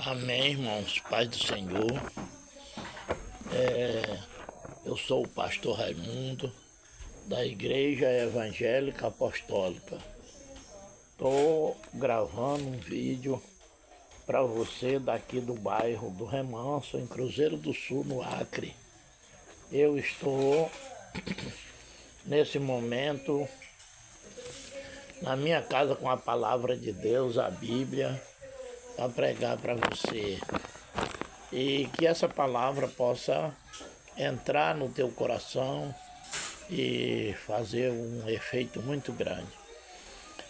Amém, irmãos, paz do Senhor. Eu sou o pastor Raimundo, da Igreja Evangélica Apostólica. Estou gravando um vídeo para você daqui do bairro do Remanso, em Cruzeiro do Sul, no Acre. Eu estou, nesse momento, na minha casa com a palavra de Deus, a Bíblia, para pregar para você. E que essa palavra possa entrar no teu coração e fazer um efeito muito grande.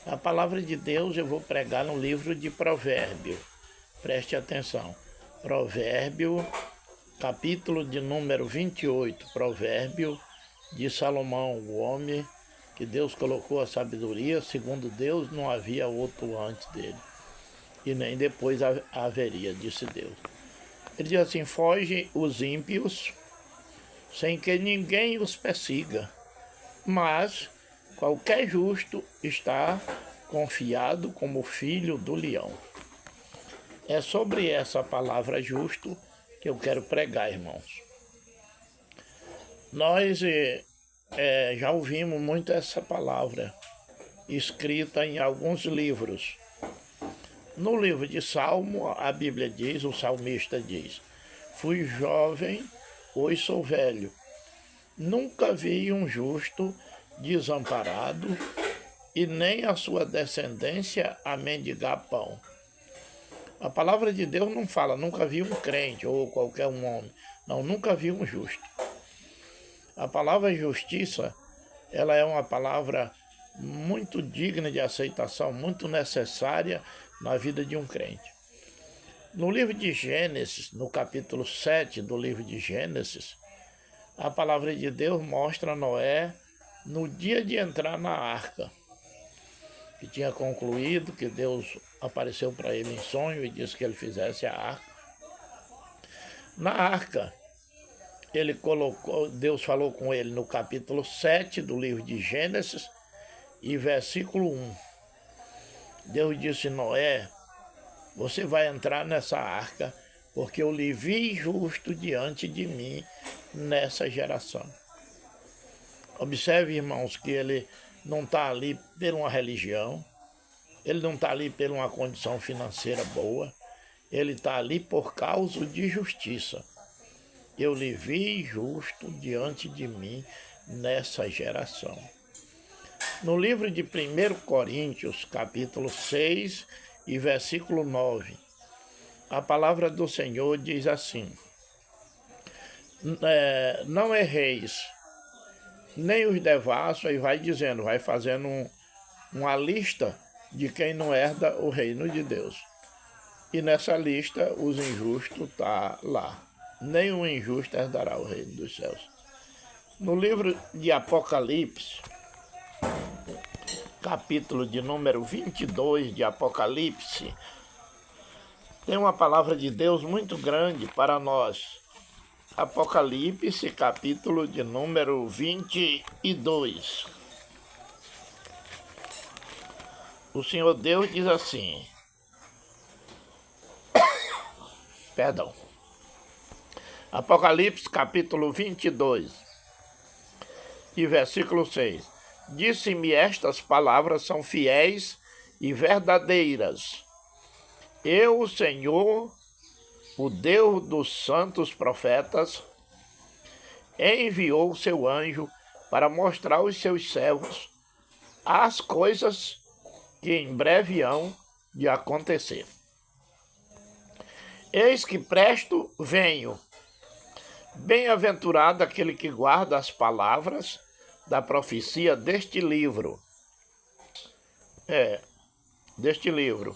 A palavra de Deus eu vou pregar no livro de Provérbio. Preste atenção. Provérbio, capítulo de número 28. Provérbio de Salomão, o homem que Deus colocou a sabedoria. Segundo Deus, não havia outro antes dele, e nem depois haveria, disse Deus. Ele diz assim: foge os ímpios, sem que ninguém os persiga, mas qualquer justo está confiado como filho do leão. É sobre essa palavra justo que eu quero pregar, irmãos. Nós já ouvimos muito essa palavra escrita em alguns livros. No livro de Salmo, a Bíblia diz, o salmista diz: fui jovem, hoje sou velho. Nunca vi um justo desamparado, e nem a sua descendência a mendigar pão. A palavra de Deus não fala, nunca vi um crente ou qualquer um homem. Não, nunca vi um justo. A palavra justiça, ela é uma palavra muito digna de aceitação, muito necessária na vida de um crente. No livro de Gênesis, no capítulo 7 do livro de Gênesis, a palavra de Deus mostra Noé no dia de entrar na arca, que tinha concluído, que Deus apareceu para ele em sonho e disse que ele fizesse a arca. Na arca, Deus falou com ele no capítulo 7 do livro de Gênesis e versículo 1. Deus disse: Noé, você vai entrar nessa arca, porque eu lhe vi justo diante de mim nessa geração. Observe, irmãos, que ele não está ali por uma religião, ele não está ali por uma condição financeira boa, ele está ali por causa de justiça. Eu lhe vi justo diante de mim nessa geração. No livro de 1 Coríntios, capítulo 6 e versículo 9, a palavra do Senhor diz assim: não erreis, nem os devassos, e vai dizendo, vai fazendo uma lista de quem não herda o reino de Deus. E nessa lista, os injustos estão lá. Nem o injusto herdará o reino dos céus. No livro de Apocalipse, capítulo de número 22 de Apocalipse, tem uma palavra de Deus muito grande para nós. Apocalipse, capítulo de número 22. O Senhor Deus diz assim, perdão, Apocalipse, capítulo 22, e versículo 6. Disse-me: estas palavras são fiéis e verdadeiras. Eu, o Senhor, o Deus dos santos profetas, enviou o seu anjo para mostrar aos seus servos as coisas que em breve hão de acontecer. Eis que presto venho. Bem-aventurado aquele que guarda as palavras da profecia deste livro. Deste livro.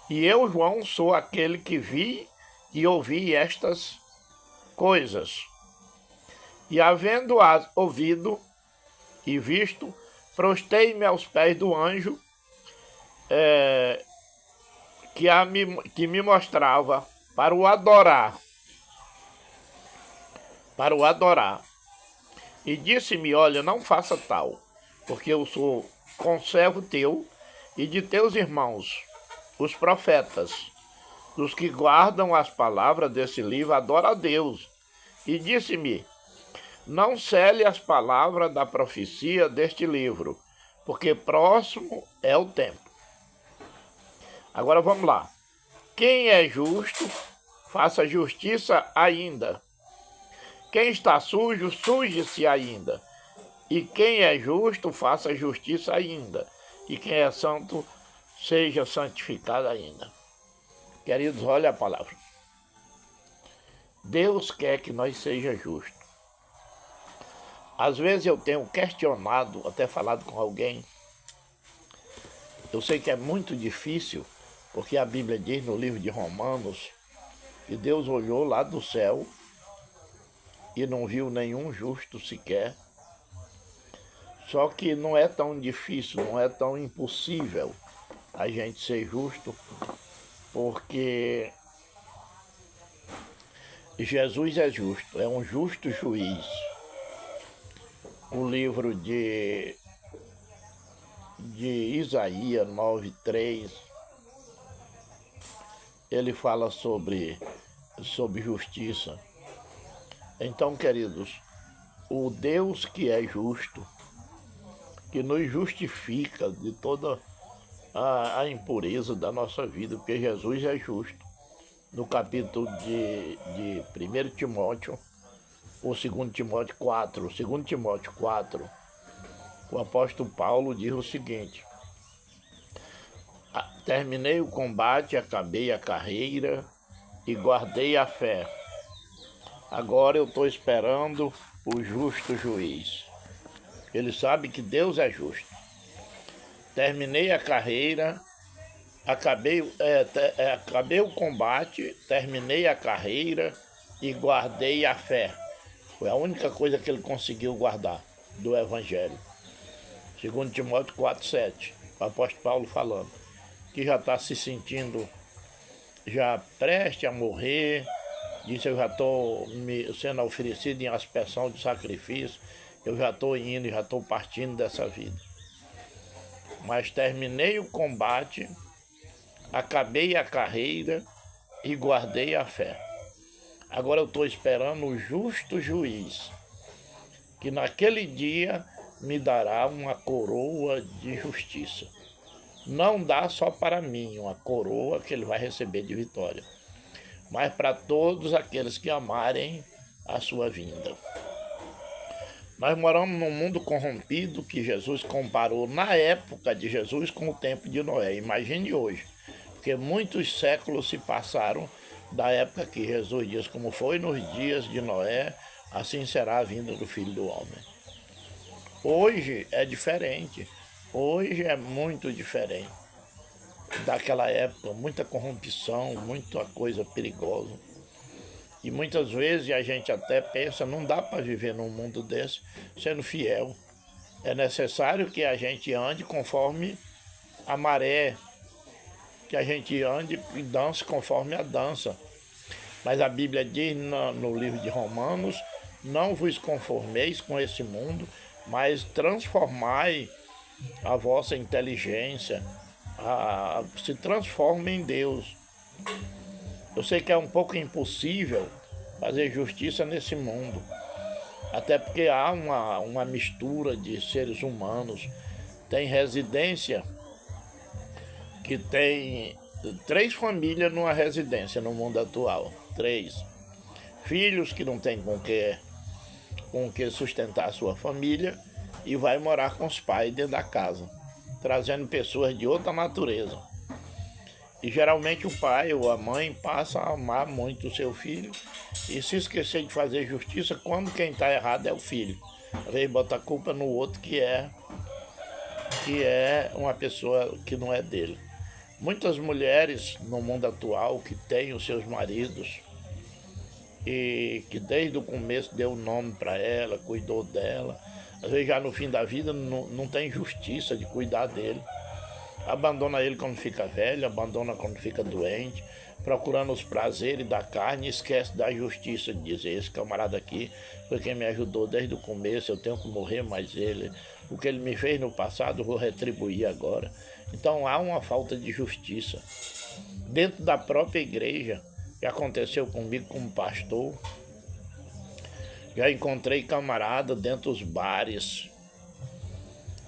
E eu, João, sou aquele que vi e ouvi estas coisas. E havendo-as ouvido e visto, prostei-me aos pés do anjo que me mostrava para o adorar. E disse-me: olha, não faça tal, porque eu sou conservo teu e de teus irmãos, os profetas, dos que guardam as palavras desse livro adora a Deus. E disse-me, não cele as palavras da profecia deste livro, porque próximo é o tempo. Agora vamos lá. Quem é justo, faça justiça ainda. Quem está sujo, suje-se ainda. E quem é justo, faça justiça ainda. E quem é santo, seja santificado ainda. Queridos, olha a palavra. Deus quer que nós seja justos. Às vezes eu tenho questionado, até falado com alguém. Eu sei que é muito difícil, porque a Bíblia diz no livro de Romanos que Deus olhou lá do céu e não viu nenhum justo sequer. Só que não é tão difícil, não é tão impossível a gente ser justo, porque Jesus é justo, é um justo juiz. O livro de Isaías 9:3, ele fala sobre justiça. Então, queridos, o Deus que é justo, que nos justifica de toda a impureza da nossa vida, porque Jesus é justo. No capítulo de 1 Timóteo, ou 2 Timóteo 4, 2 Timóteo 4, o apóstolo Paulo diz o seguinte: terminei o combate, acabei a carreira e guardei a fé. Agora eu estou esperando o justo juiz. Ele sabe que Deus é justo. Terminei a carreira, acabei o combate, terminei a carreira e guardei a fé. Foi a única coisa que ele conseguiu guardar do Evangelho. 2 Timóteo 4:7, o apóstolo Paulo falando, que já está se sentindo já prestes a morrer, disse, eu já estou sendo oferecido em aspersão de sacrifício, eu já estou indo, já estou partindo dessa vida. Mas terminei o combate, acabei a carreira e guardei a fé. Agora eu estou esperando o justo juiz, que naquele dia me dará uma coroa de justiça. Não dá só para mim uma coroa que ele vai receber de vitória, mas para todos aqueles que amarem a sua vinda. Nós moramos num mundo corrompido que Jesus comparou na época de Jesus com o tempo de Noé. Imagine hoje, porque muitos séculos se passaram da época que Jesus diz, como foi nos dias de Noé, assim será a vinda do Filho do Homem. Hoje é diferente, hoje é muito diferente daquela época, muita corrupção, muita coisa perigosa. E muitas vezes a gente até pensa, não dá para viver num mundo desse sendo fiel. É necessário que a gente ande conforme a maré, que a gente ande e dance conforme a dança. Mas a Bíblia diz no livro de Romanos, não vos conformeis com esse mundo, mas transformai a vossa inteligência, se transforme em Deus. Eu sei que é um pouco impossível fazer justiça nesse mundo, até porque há uma mistura de seres humanos. Tem residência que tem 3 famílias numa residência no mundo atual. 3 filhos que não têm com que sustentar a sua família e vai morar com os pais dentro da casa, trazendo pessoas de outra natureza. E geralmente o pai ou a mãe passa a amar muito o seu filho e se esquecer de fazer justiça quando quem está errado é o filho. Às vezes bota a culpa no outro que é uma pessoa que não é dele. Muitas mulheres no mundo atual que têm os seus maridos e que desde o começo deu nome para ela, cuidou dela, às vezes já no fim da vida não tem justiça de cuidar dele. Abandona ele quando fica velho, abandona quando fica doente, procurando os prazeres da carne e esquece da justiça de dizer, esse camarada aqui foi quem me ajudou desde o começo, eu tenho que morrer, mas o que ele me fez no passado eu vou retribuir agora. Então há uma falta de justiça. dentro da própria igreja, que aconteceu comigo como pastor. Já encontrei camarada dentro dos bares,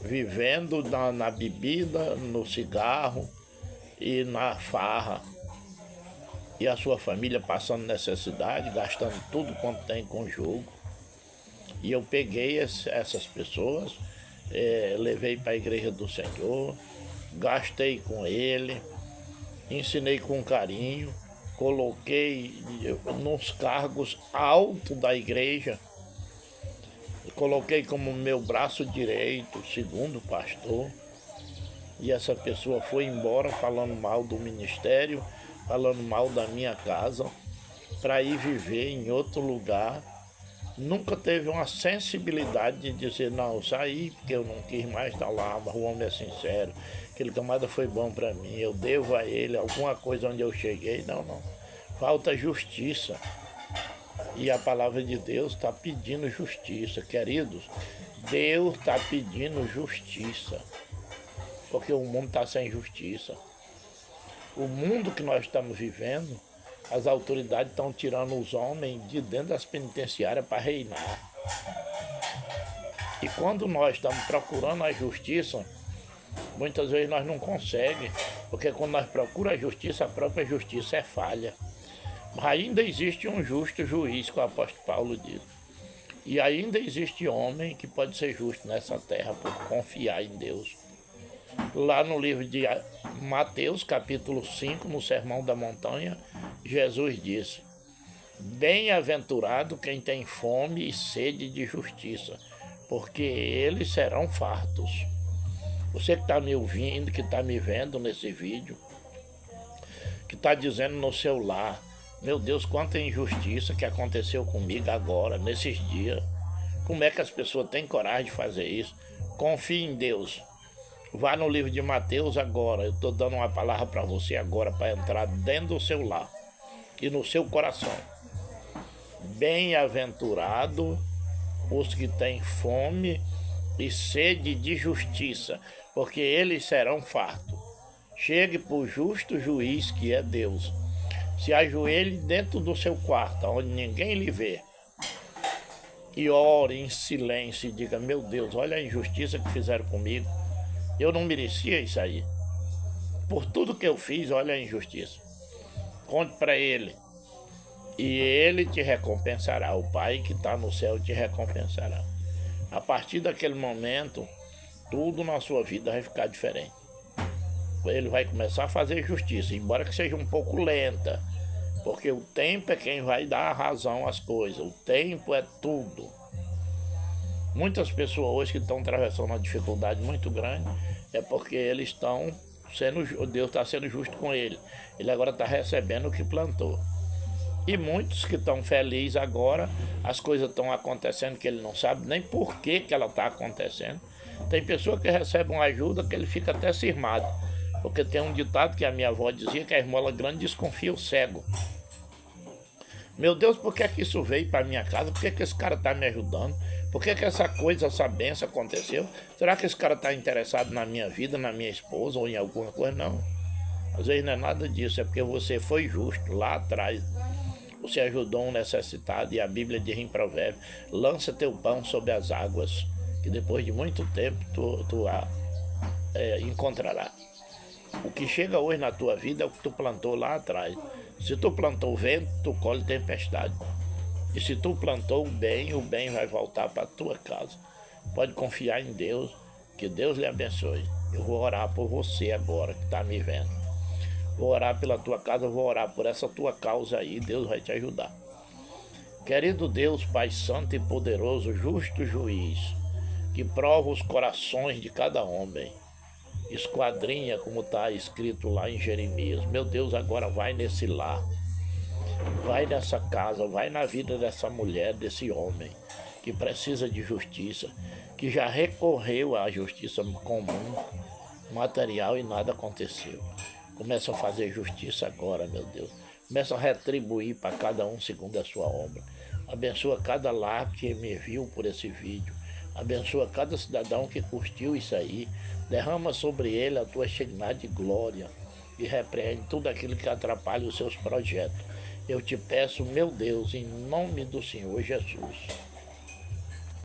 vivendo na bebida, no cigarro e na farra. E a sua família passando necessidade, gastando tudo quanto tem com jogo. E eu peguei essas pessoas, levei para a igreja do Senhor, gastei com ele, ensinei com carinho, coloquei nos cargos altos da igreja, coloquei como meu braço direito, segundo pastor, e essa pessoa foi embora falando mal do ministério, falando mal da minha casa, para ir viver em outro lugar. Nunca teve uma sensibilidade de dizer, não, saí porque eu não quis mais estar lá, o homem é sincero, aquele camarada foi bom para mim, eu devo a ele alguma coisa onde eu cheguei. Não. Falta justiça. E a palavra de Deus está pedindo justiça. Queridos, Deus está pedindo justiça. Porque o mundo está sem justiça. O mundo que nós estamos vivendo, as autoridades estão tirando os homens de dentro das penitenciárias para reinar. E quando nós estamos procurando a justiça, muitas vezes nós não conseguimos, porque quando nós procuramos a justiça, a própria justiça é falha. Mas ainda existe um justo juiz, que o apóstolo Paulo diz. E ainda existe homem que pode ser justo nessa terra por confiar em Deus. Lá no livro de Mateus, capítulo 5, no Sermão da Montanha, Jesus disse: bem-aventurado quem tem fome e sede de justiça, porque eles serão fartos. Você que está me ouvindo, que está me vendo nesse vídeo, que está dizendo no seu lar, meu Deus, quanta injustiça que aconteceu comigo agora, nesses dias. Como é que as pessoas têm coragem de fazer isso? Confie em Deus. Vá no livro de Mateus agora. Eu estou dando uma palavra para você agora, para entrar dentro do seu lar e no seu coração. Bem-aventurado os que têm fome e sede de justiça, porque eles serão fartos. Chegue para o justo juiz, que é Deus. Se ajoelhe dentro do seu quarto, onde ninguém lhe vê, e ore em silêncio e diga: meu Deus, olha a injustiça que fizeram comigo. Eu não merecia isso aí. Por tudo que eu fiz, olha a injustiça. Conte para ele. E ele te recompensará. O Pai que está no céu te recompensará. A partir daquele momento, tudo na sua vida vai ficar diferente. Ele vai começar a fazer justiça, embora que seja um pouco lenta. Porque o tempo é quem vai dar a razão às coisas. O tempo é tudo. Muitas pessoas hoje que estão atravessando uma dificuldade muito grande é porque eles estão sendo, Deus está sendo justo com ele. Ele agora está recebendo o que plantou. E muitos que estão felizes agora, as coisas estão acontecendo que ele não sabe nem por que ela está acontecendo. Tem pessoa que recebe uma ajuda que ele fica até cismado. Porque tem um ditado que a minha avó dizia, que a esmola grande desconfia o cego. Meu Deus, por que é que isso veio para minha casa? Por que é que esse cara está me ajudando? Por que é que essa coisa, essa benção aconteceu? Será que esse cara está interessado na minha vida, na minha esposa ou em alguma coisa? Não. Às vezes não é nada disso, é porque você foi justo lá atrás. Você ajudou um necessitado e a Bíblia diz em Provérbios: lança teu pão sobre as águas, que depois de muito tempo tu encontrará. O que chega hoje na tua vida é o que tu plantou lá atrás. Se tu plantou vento, tu colhe tempestade. E se tu plantou o bem vai voltar para a tua casa. Pode confiar em Deus, que Deus lhe abençoe. Eu vou orar por você agora, que está me vendo. Vou orar pela tua casa, vou orar por essa tua causa aí, Deus vai te ajudar. Querido Deus, Pai Santo e Poderoso, justo juiz, que prova os corações de cada homem, esquadrinha como está escrito lá em Jeremias. Meu Deus, agora vai nesse lar, vai nessa casa, vai na vida dessa mulher, desse homem que precisa de justiça, que já recorreu à justiça comum, material, e nada aconteceu. Começa a fazer justiça agora, meu Deus. Começa a retribuir para cada um segundo a sua obra. Abençoa cada lar que me viu por esse vídeo. Abençoa cada cidadão que curtiu isso aí. Derrama sobre ele a tua Shekinah de glória. e repreende tudo aquilo que atrapalha os seus projetos. Eu te peço, meu Deus, em nome do Senhor Jesus,